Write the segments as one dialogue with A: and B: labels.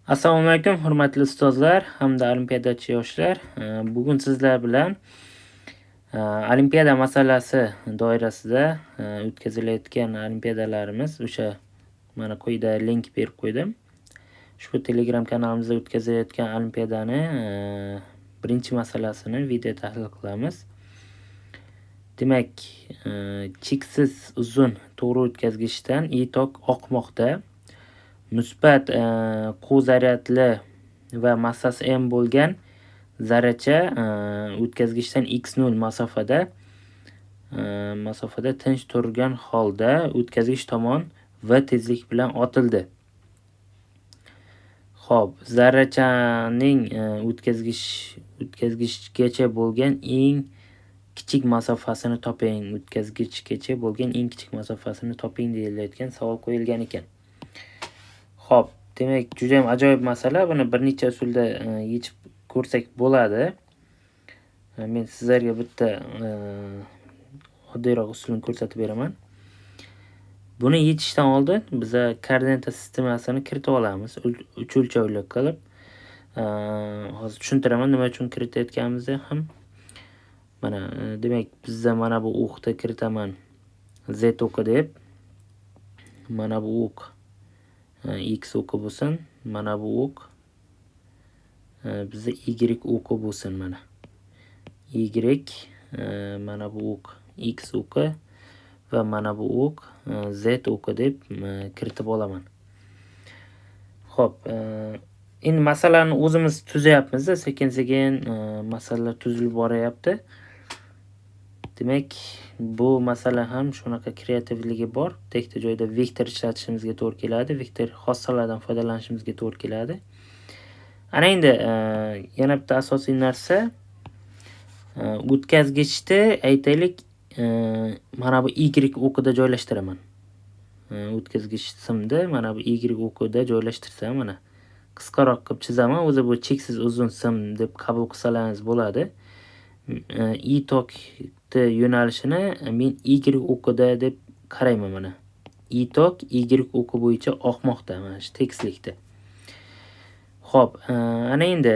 A: Assalomu alaykum, hurmatli ustozlar hamda olimpiadachi yoshlar. Bugun sizlar bilan olimpiada masalasi doirasida o'tkazilayotgan olimpiadalarimiz o'sha mana quyida link berib qo'ydim. Ushbu Telegram kanalimizda o'tkazilayotgan olimpiadani birinchi masalasini video tahlil qilamiz. Demak, cheksiz uzun to'g'ri o'tkazgichdan I tok oqmoqda. Musbat quv zaryadli va massasi m bo'lgan zarracha o'tkazgichdan x0 masofada tinch turgan holda o'tkazgich tomon v tezlik bilan otildi. Xo'p, zarrachaning o'tkazgichgacha bo'lgan eng kichik masofasini toping. O'tkazgichgacha bo'lgan eng kichik masofasini toping deyilayotgan savol qo'yilgan ekan. Xo'p, demak, juda ham ajoyib masala. Buni bir necha usulda yechib ko'rsak bo'ladi. Men sizlarga bitta oddiyroq usulni ko'rsatib beraman. Buni yechishdan oldin biz koordinata sistemasini kiritib olamiz. Uch o'lchovli qilib. Hozir tushuntiraman nima uchun kiritayotganimizni ham. Mana, demak, bizda mana bu o'qni kiritaman. Z o'qi deb. Mana bu o'q X o'qi bo'lsin, mana bu o'q bizda Y o'qi bo'lsin mana. Y mana bu o'q X o'qi va mana bu o'q Z o'qi deb kiritib olaman. Xo'p, endi masalani o'zimiz tuzyapmiz, sekin-sekin masalalar tuzilib boryapti. Demak, bu masala ham shunaqa kreativligi bor. Tekta joyda vektor ishlatishimizga to'g'ri keladi, vektor xossalardan foydalanishimizga to'g'ri keladi. Ana endi yana bitta asosiy narsa, o'tkazgichni aytaylik, mana bu Y o'qida joylashtiraman. O'tkazgich simni mana bu Y o'qida joylashtirsam, mana qisqaroq qilib chizaman. O'zi bu cheksiz uzun sim deb qabul qilsalaringiz bo'ladi. I tok yo'nalishini men Y o'qida deb qarayman mana. I tok Y o'qi bo'yicha oqmoqda mana shu tekislikda. Xo'p, ana endi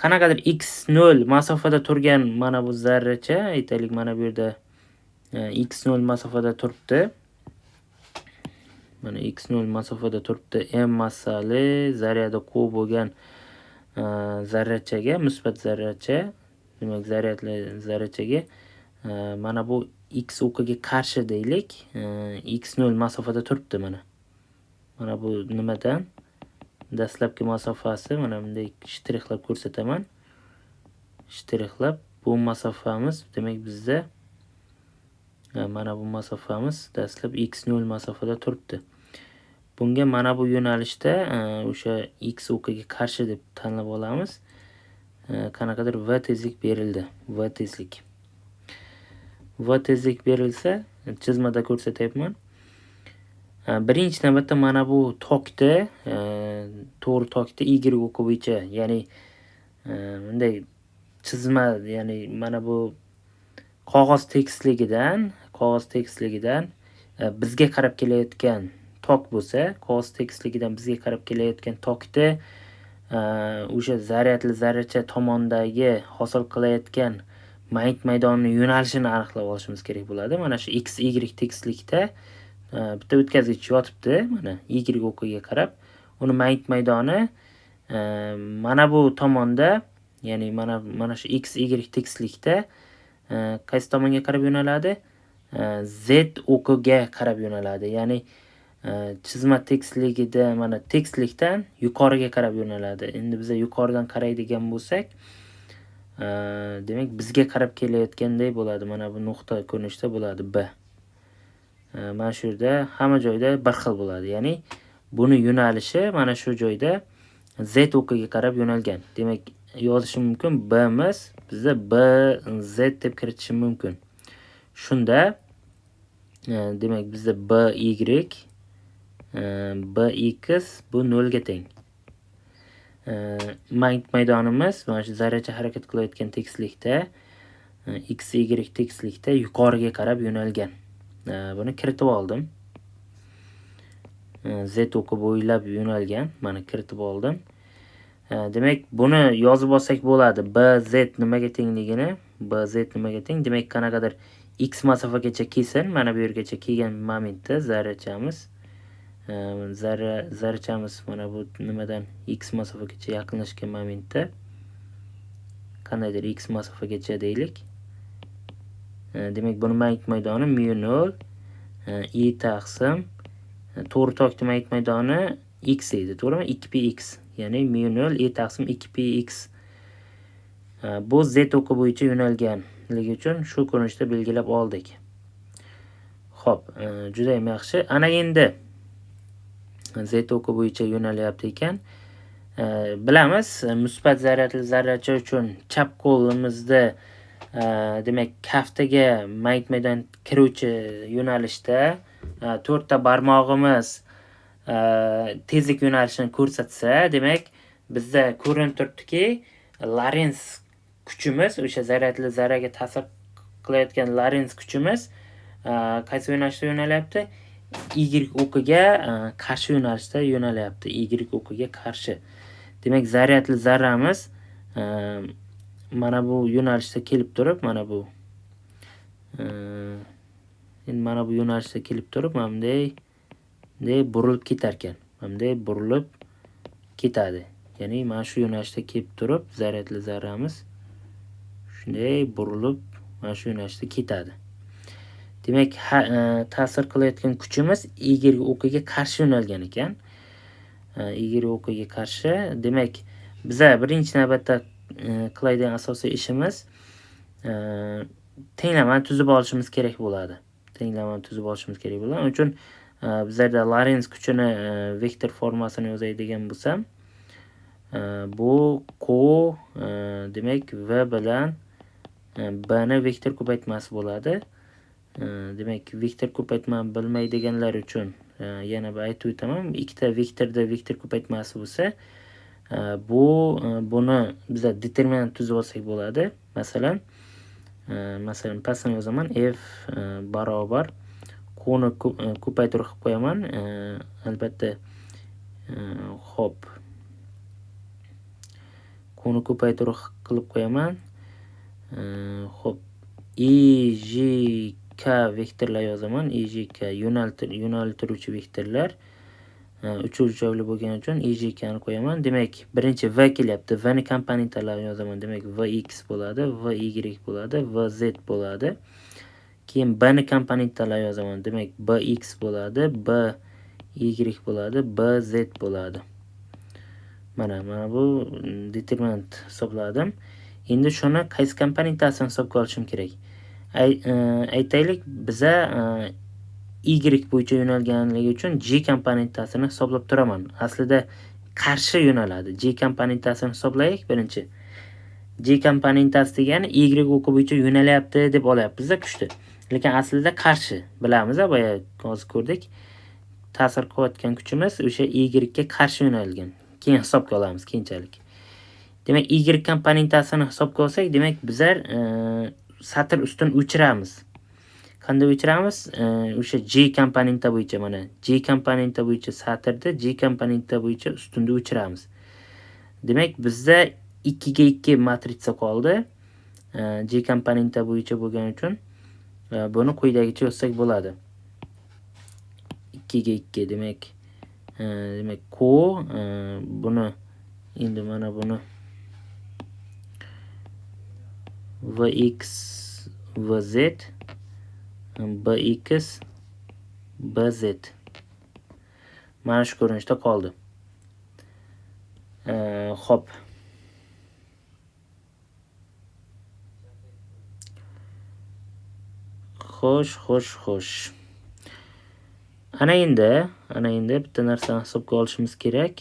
A: qanaqadir x0 masofada turgan mana bu zarracha, aytaylik mana bu yerda x0 masofada turibdi. Mana x0 masofada turibdi. M massali zaryadi quv bo'lgan zarrachaga, musbat zarracha, demak zaryadli zarrachaga mana bu x o'qiga qarshi deylik, x0 masofada turibdi mana. Mana bu nimadan? Dastlabki masofasi mana bunday shtrixlab ko'rsataman. Shtrixlab bu masofamiz, demak bizda mana bu masofamiz dastlab x0 masofada turibdi. Bunga mana bu yo'nalishda o'sha x o'qiga qarshi deb tanlab olamiz. Qanaqadir v tezlik berildi. V tezlik berilsa, chizmada ko'rsatyapman. Birinchi navbatda mana bu tokda, to'g'ri tokda Y o'qi bo'yicha, ya'ni bunday chizma, ya'ni mana bu qog'oz tekisligidan bizga qarab kelayotgan tok bo'lsa, qog'oz tekisligidan bizga qarab kelayotgan tokda o'sha zaryadli zarracha tomondagi hosil qilayotgan magnit maydonining yo'nalishini aniqlab olishimiz kerak bo'ladi. Mana shu x y tekislikda bitta o'tkazgich yotibdi, mana Y o'qiga qarab. Uni magnit maydoni mana bu tomonda, ya'ni mana shu x y tekislikda qaysi tomonga qarab yo'naladi? Z o'qiga qarab yo'naladi. Ya'ni chizma tekisligida mana tekislikdan yuqoriga qarab yo'naladi. Endi biz yuqoridan qaraydigan bo'lsak, demak bizga qarab kelayotganday bo'ladi. Mana bu nuqta ko'rinishda bo'ladi B. Mana shu yerda hamma joyda bir xil bo'ladi. Ya'ni buni yo'nalishi mana shu joyda Z o'qiga qarab yo'nalgan. Demak, yozishim mumkin B'miz bizda B Z deb kiritishim mumkin. Shunda demak bizda B X bu 0 ga teng. Magnit maydonimiz mana shu zarracha harakat qilayotgan tekislikda x y tekislikda yuqoriga qarab yo'nalgan. Buni kiritib oldim. Z o'qi bo'ylab yo'nalgan. Mana kiritib oldim. Demak, buni yozib olsak bo'ladi. BZ nimaga tengligini, BZ nimaga teng? Demak, qanaqadir x masofagacha kelsin. Mana bu yergacha kelgan momentda zarrachamiz, zarrachamiz mana bu nimadan x masofagacha yaqinlashgan momentda qandaydir x masofagacha deylik. Demak, buni magnit maydoni mu0 i taqsim to'g'ri tokning magnit maydoni x edi, to'g'rimi? 2px, ya'ni mu0 i taqsim 2px. Bu z o'qi bo'yicha yo'nalganligi uchun shu ko'rinishda belgilab oldik. Xo'p, juda ham yaxshi. Ana endi z o'qi bo'yicha yo'nalyapti ekan. Bilamiz, musbat zaryadli zarracha uchun chap qo'limizda demak kaftiga magnit maydon kiruvchi yo'nalishda 4 ta barmog'imiz tezlik yo'nalishini ko'rsatsa, demak bizda ko'rinib turibdiki, Lorentz kuchimiz, o'sha zaryadli zarraga ta'sir qilayotgan Lorentz kuchimiz qaysi yo'nalishda yo'nalyapti? Y o'qiga qarshi yo'nalishda yo'nalyapti. Y o'qiga qarshi. Demak, zaryadli zarramiz mana bu yo'nalishda kelib turib, mana bu yo'nalishda kelib turib, mana bunday burilib ketar ekan. Mana bunday burilib ketadi. Ya'ni mana shu yo'nalishda kelib turib, zaryadli zarramiz shunday burilib mana shu yo'nalishda ketadi. Demak, ta'sir qilayotgan kuchimiz Y o'qiga qarshi yo'nalgan ekan. Y o'qiga qarshi. Demak, biza birinchi navbatda qiladigan asosiy ishimiz tenglamani tuzib olishimiz kerak bo'ladi. Uning uchun bizlarda Lorentz kuchini vektor formasini yozadigan bo'lsam, bu Q demak V bilan B ni vektor ko'paytmasi bo'ladi. Demak, vektor ko'paytmani bilmaydiganlar uchun yana bir aytib o'taman. Ikkita vektorda vektor ko'paytmasi bo'lsa, buni biz determinant tuzib olsak bo'ladi. Masalan, pastdan yozaman. F barobar Qni ko'paytirib qo'yaman. Albatta, xo'p. Qni ko'paytirib qilib qo'yaman. Xo'p, EJK vektorlar yozaman. EJK yo'naltiruvchi vektorlar. Uchuvchi bo'lgani uchun EJK ni qo'yaman. Demak, birinchi V kelyapti. V ni komponentlarini yozaman. Demak, Vx bo'ladi, Vy bo'ladi, Vz bo'ladi. Keyin B ni komponentlarini yozaman. Demak, Bx bo'ladi, By bo'ladi, Bz bo'ladi. Mana bu determinant hisobladim. Endi shuni qaysi komponentasini hisobga olishim kerak? Aytaylik, biza Y bo'yicha yo'nalganligi uchun J komponentasini hisoblab turaman. Aslida qarshi yo'naladi. J komponentasini hisoblaylik birinchi. J komponentasi degani Y o'qi bo'yicha yo'nalyapti deb olyapmiz kuchni. Lekin aslida qarshi. Bilamiz, boya hozir ko'rdik. Ta'sir qilayotgan kuchimiz o'sha Y ga qarshi yo'nalgan. Keyin hisobga olamiz keyinchalik. Demak, Y komponentasini hisobga olsak, demak bizlar satr ustun o'chiramiz. Qanday o'chiramiz? O'sha J komponenti bo'yicha, mana J komponenti bo'yicha satrda, J komponenti bo'yicha ustunda o'chiramiz. Demak, bizda 2 ga 2 matritsa qoldi. J komponenti bo'yicha bo'lgani uchun buni quyidagicha yozsak bo'ladi. 2 ga 2 demak Q buni endi mana buni Vx Vz Bx Bz mana shu ko'rinishda qoldi. Xo'p. Xo'sh. Ana endi bitta narsani hisobga olishimiz kerak.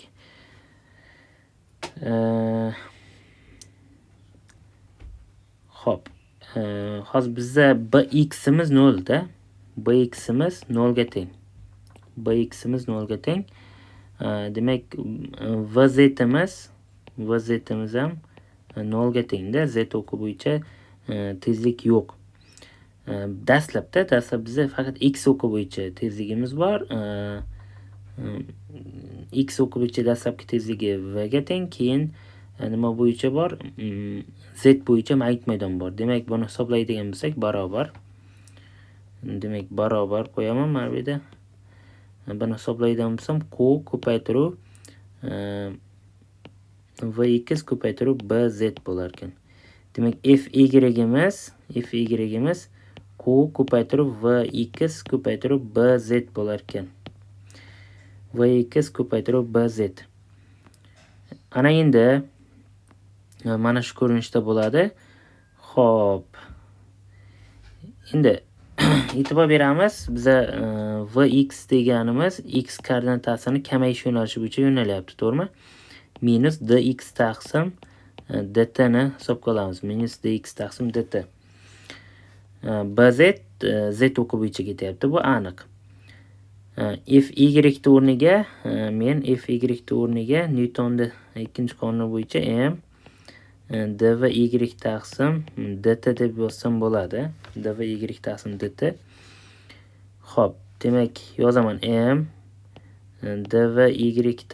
A: Xo'p. Hozir bizda Bx'imiz 0 da. Bx'imiz 0 ga teng. Demak, Vz'imiz ham 0 ga teng-da. Z o'qi bo'yicha tezlik yo'q. Dastlab bizda faqat x o'qi bo'yicha tezligimiz bor. x o'qi bo'yicha dastlabki tezligi v ga teng, keyin nima bo'yicha bor? Z bo'yicha magnit maydon bor. Demak, buni hisoblaydigan bo'lsak, barobar. Demak, barobar qo'yaman mana bu yerda. Buni hisoblaydigan bo'lsam, q ko'paytiruv v(x) ko'paytiruv bz bo'lar ekan. Demak, f(y)imiz q ko'paytiruv v(x) ko'paytiruv bz bo'lar ekan. v(x) ko'paytiruv bz. Ana endi mana shu ko'rinishda bo'ladi. Xo'p. Endi e'tibor beramiz. Biza vx deganimiz x koordinatasini kamayish yo'nalishi bo'yicha yo'nalyapti, to'g'rimi? Minus dx taqsim dt ni hisobga olamiz. Minus dx taqsim dt. bz z o'qi bo'yicha ketyapti, bu aniq. Fy o'rniga men Fy o'rniga Newtonning ikkinchi qonuni bo'yicha m dv taqsim dt deb yozsam bo'ladi. dv taqsim dt. Xo'p, demak yozaman m dv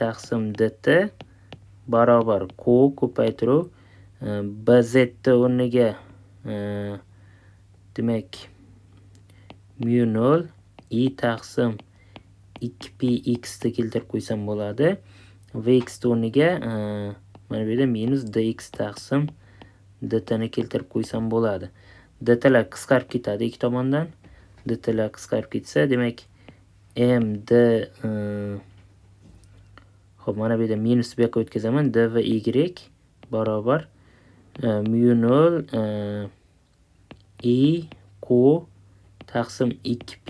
A: taqsim dt barobar q ko'paytiruv bz o'rniga demak mu 0 I taqsim 2px ni keltirib qo'ysam bo'ladi. Vx o'rniga mana bu yerda minus dx taqsim dt ni keltirib qo'ysam bo'ladi. dt lar qisqarib ketadi ikki tomondan. dt lar qisqarib ketsa, demak m d xo'p, mana bu yerda minus bu yoqqa o'tkazaman. dv barobar mu 0 I q taqsim 2p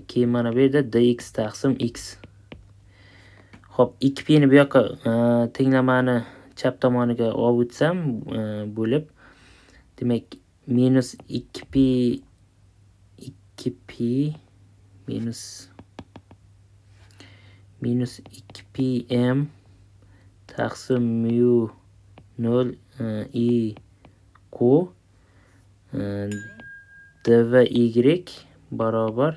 A: keyin mana bu yerda dx taqsim x. Xo'p, 2p ni bu yoqqa tenglamani chap tomoniga olib o'tsam bo'lib, demak minus 2p minus 2pm taqsim mu 0 I q dv barobar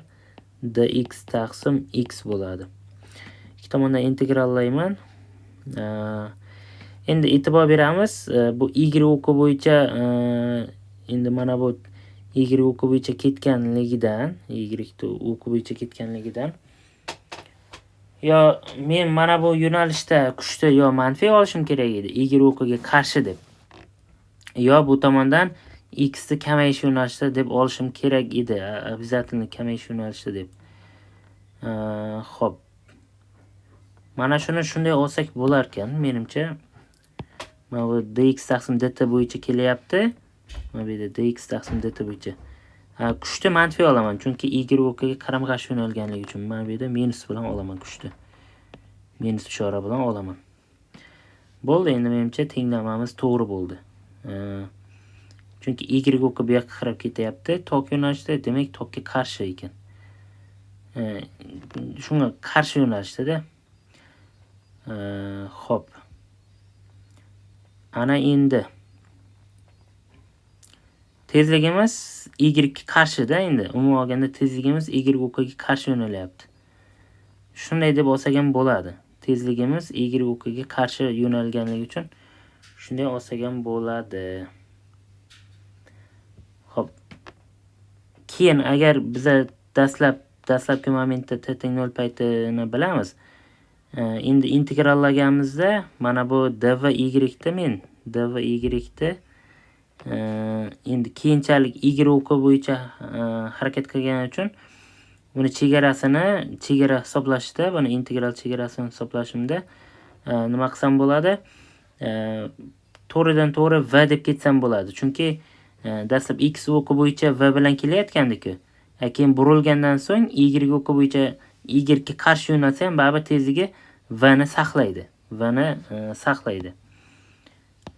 A: dx taqsim x bo'ladi. Ikki tomondan integrallayman. Endi e'tibor beramiz, bu y o'qi bo'yicha endi mana bu y o'qi bo'yicha ketganligidan, yo men mana bu yo'nalishda kuchni yo manfiy olishim kerak edi, y o'qiga qarshi deb. Yo bu tomondan x ni kamayish yo'nalishida deb olishim kerak edi, обязательно kamayish yo'nalishida deb. Xo'p. Mana shuni shunday olsak bo'lar ekan, menimcha. Mana bu dx taqsim dt bo'yicha kelyapti. Mana bu yerda dx taqsim dt bo'yicha. Kuchni manfiy olaman, chunki y o'qiga qarama-qarshi yo'nalganligi uchun. Mana bu yerda minus bilan olaman kuchni. Minus ishora bilan olaman. Bo'ldi, endi menimcha tenglamamiz to'g'ri bo'ldi. Chunki y o'qi bu yoqqa qarab ketyapti, tok yo'nalishida, demak tokka qarshi ekan. Shunga qarshi yo'nalishda-da. Xo'p. Ana endi tezligimiz y ga qarshi-da endi. Umuman olganda tezligimiz y o'qiga qarshi yo'nalyapti. Shunday deb olsak ham bo'ladi. Tezligimiz y o'qiga qarshi yo'nalganligi uchun shunday olsak ham bo'ladi. Xo'p. Keyin agar biz dastlabki momentda t teng 0 paytini bilamiz. Endi integrallaganimizda mana bu dv endi keyinchalik y o'qi bo'yicha harakat qilgani uchun buni chegara hisoblashda, buni integral chegarasini hisoblashimda nima qilsam bo'ladi? To'g'ridan to'g'ri v deb ketsam bo'ladi. Chunki dastlab x o'qi bo'yicha v bilan kelayotgandik-ku. Keyin burilgandan so'ng y o'qi bo'yicha y ga qarshi yo'nalsa ham baribir tezligi v ni saqlaydi.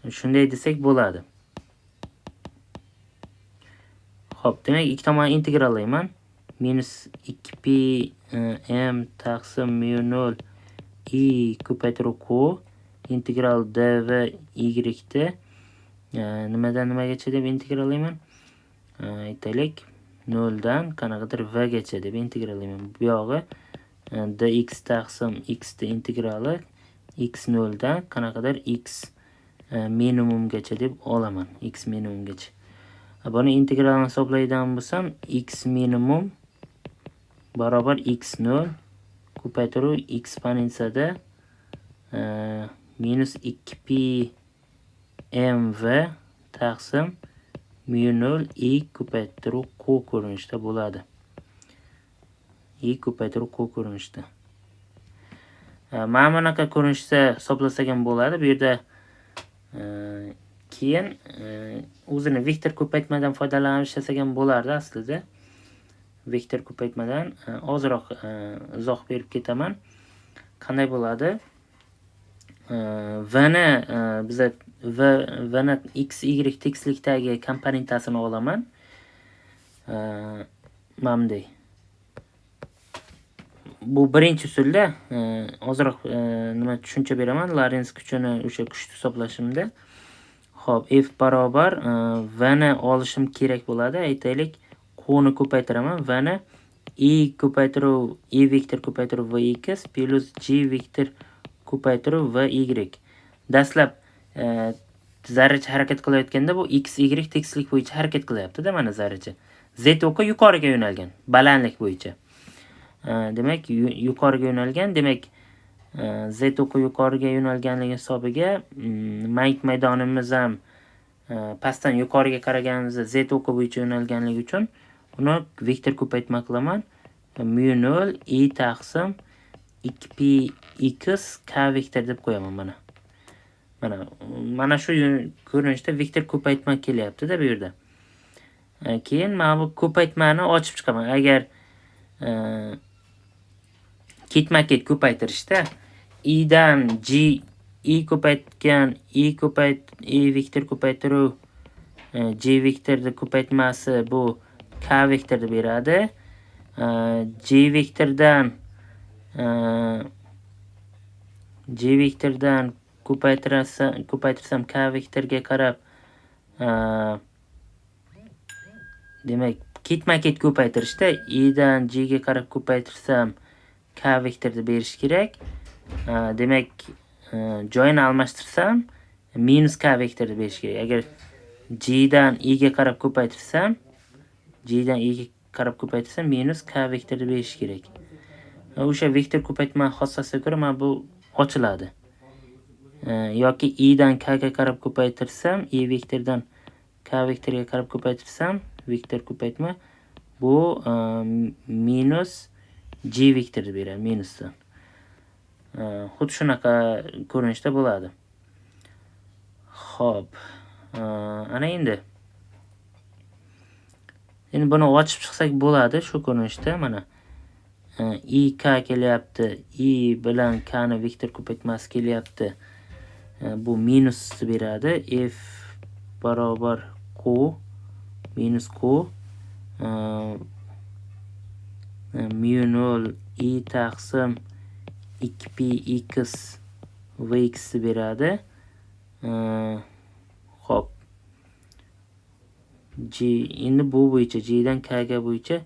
A: Shunday desak bo'ladi. Xo'p, demak ikki tomonni integrallayman. Minus 2p m taqsim mu 0 I ko'paytiruv q integral dv y ni nimadan nimagacha deb integrallayman? Aytaylik 0 dan qanaqadir v gacha deb integrallayman. Bu yog'i dx taqsim x integrali x 0 dan qanaqadir x minimumgacha deb olaman. X minimumgacha. Buni integralni hisoblaydigan bo'lsam, x minimum barobar x 0 ko'paytiruv eksponensiyada minus 2pi mv taqsim mu 0 i ko'paytiruv q ko'rinishda bo'ladi. I ko'paytiruv q ko'rinishda. Mana bunaqa ko'rinishda hisoblasak ham bo'ladi. Bu yerda keyin o'zini vektor ko'paytmadan foydalanib ishlasak ham bo'lardi aslida. Vektor ko'paytmadan ozroq izoh berib ketaman. Qanday bo'ladi? V ni biz V ni x, y tekislikdagi komponentasini olaman. Mamday. Bu birinchi usulda ozroq nima tushuncha beraman. Lorentz kuchini o'sha kuchni hisoblashimda. Xo'p, f barobar v ni olishim kerak bo'ladi. Aytaylik, q ni ko'paytiraman. V ni i ko'paytiruv i vektor ko'paytiruv v x plus g vektor ko'paytiruv v y. Dastlab zarracha harakat qilayotganda bu x, y tekislik bo'yicha harakat qilyapti-da, mana zarracha. Z o'qi yuqoriga yo'nalgan, balandlik bo'yicha. Demak, yuqoriga yo'nalgan, demak, Z o'qi yuqoriga yo'nalganligi hisobiga magnit maydonimiz ham pastdan yuqoriga qaraganimizda Z o'qi bo'yicha yo'nalganligi uchun uni vektor ko'paytma qilaman. Mu 0 i taqsim 2pi x k vektor deb qo'yaman mana. Mana shu ko'rinishda vektor ko'paytma kelyapti-da bu yerda. Keyin mana bu ko'paytmani ochib chiqaman. Agar ketma-ket ko'paytirishda i dan g i ko'paytgan i vektor ko'paytiruv g vektorning ko'paytmasi bu k vektorni beradi. G vektordan ko'paytirsam k vektorga qarab demak, ketma-ket ko'paytirishda i dan g ga qarab ko'paytirsam k vektorni berish kerak. Demak, joyini almashtirsam minus k vektorni berish kerak. Agar g dan i ga qarab ko'paytirsam minus k vektorni berish kerak. O'sha vektor ko'paytma xossasiga ko'ra mana bu ochiladi. Yoki i dan k ga qarab ko'paytirsam, i vektordan k vektorga qarab ko'paytirsam, vektor ko'paytma bu minus g vektorni beradi, minusdan. Xuddi shunaqa ko'rinishda bo'ladi. Xo'p. Ana endi buni ochib chiqsak bo'ladi shu ko'rinishda. Mana i k kelyapti, i bilan k ni vektor ko'paytmasi kelyapti. Bu minusni beradi. F barobar q minus q mu 0 i taqsim 2pi x vx beradi. Xo'p. G endi bu bo'yicha g dan k ga bo'yicha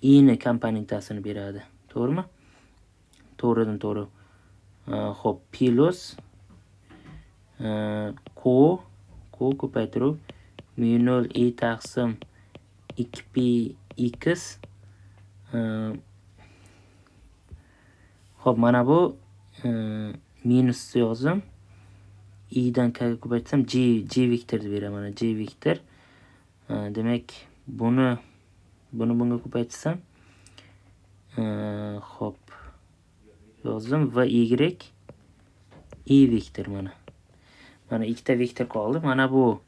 A: i ni komponentasini beradi. To'g'rimi? To'g'ridan to'g'ri. Xo'p, plus q ko'paytiruv mu 0 i taqsim 2pi x. Xo'p, mana bu minus yozdim. I dan k ga ko'paytirsam g vektorni beraman. Mana g vektor. Demak, buni bunga ko'paytirsam xo'p, yozdim v y i vektor mana. Mana ikkita vektor qoldi. Mana bu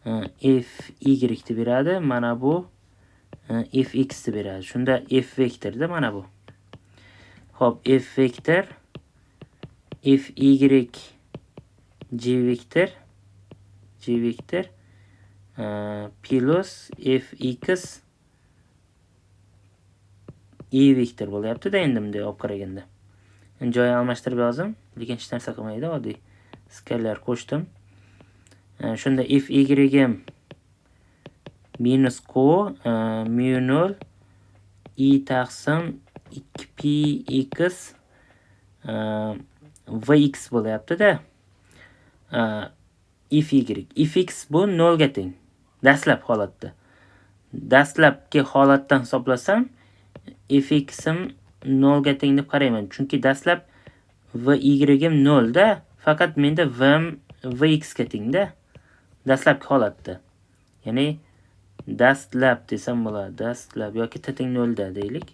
A: f y ni beradi, mana bu f x ni beradi. Shunda f vektorda mana bu. Xo'p, f vektor f y g vektor plus f x i vektor bo'lyapti-da endi bunday olib qaraganda. Joy almashtirib yozdim, lekin hech narsa qilmaydi, oddiy skalar qo'shdim. Shunda f y minus q mu 0 i taqsim 2pi px vx bo'lyapti-da. If y. If x bu 0 ga teng. Dastlab holatda. Dastlabki holatdan hisoblasam, if x'im 0 ga teng deb qarayman. Chunki dastlab vy'im 0 da, faqat menda v'm vx ga teng-da. Dastlabki holatda. Ya'ni dastlab desam bo'ladi. Dastlab yoki t teng 0 da deylik.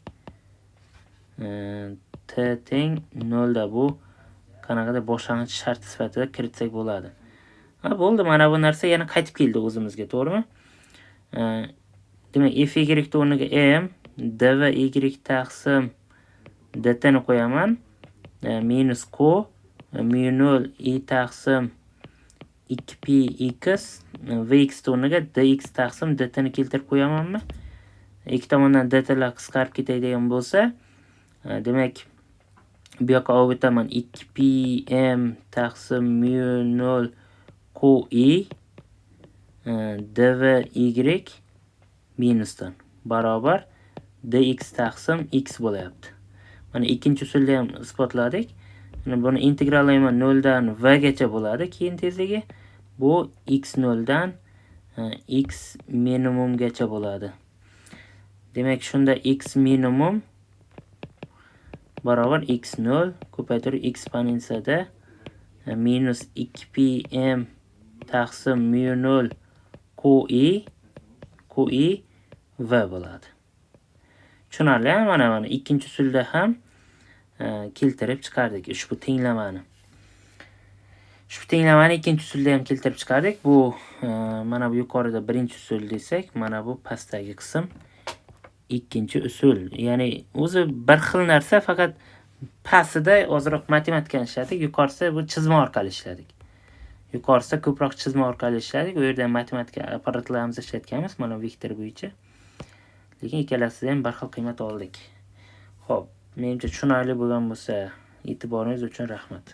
A: T teng 0 da bu qanaqadir boshlang'ich shart sifatida kiritsak bo'ladi. Bo'ldi, mana bu narsa yana qaytib keldi o'zimizga, to'g'rimi? Demak, f y o'rniga m, dv y taqsim dt ni qo'yaman. Minus q mu 0 i taqsim 2pi x vx o'rniga dx taqsim dt ni keltirib qo'yamanmi? Ikki tomondan dtlar qisqarib ketadigan bo'lsa, demak, bu yoqqa olib o'taman 2pi m taqsim mu 0 qi dv y minusdan barobar dx taqsim x bo'lyapti. Mana ikkinchi usulda ham isbotladik. Buni integrallayman 0 dan v gacha bo'ladi keyin tezligi. Bu x 0 dan x minimum gacha bo'ladi. Demak, shunda x minimum barobar x 0 ko'paytirib eksponensiyada minus 2pi m taqsim mu 0 qi v bo'ladi. Tushunarli, mana ikkinchi usulda ham keltirib chiqardik ushbu tenglamani. Ushbu tenglamani ikkinchi usulda ham keltirib chiqardik. Bu mana bu yuqorida birinchi usul desak, mana bu pastdagi qism ikkinchi usul. Ya'ni o'zi bir xil narsa, faqat pastida ozroq matematikani ishladik, yuqorisida bu chizma orqali ishladik. Yuqorisida ko'proq chizma orqali ishladik. U yerda matematika apparatlarimizni ishlatganmiz, mana vektor bo'yicha. Lekin ikkalasida ham bir xil qiymat oldik. Xo'p, menimcha tushunarli bo'lgan bo'lsa, e'tiboringiz uchun rahmat.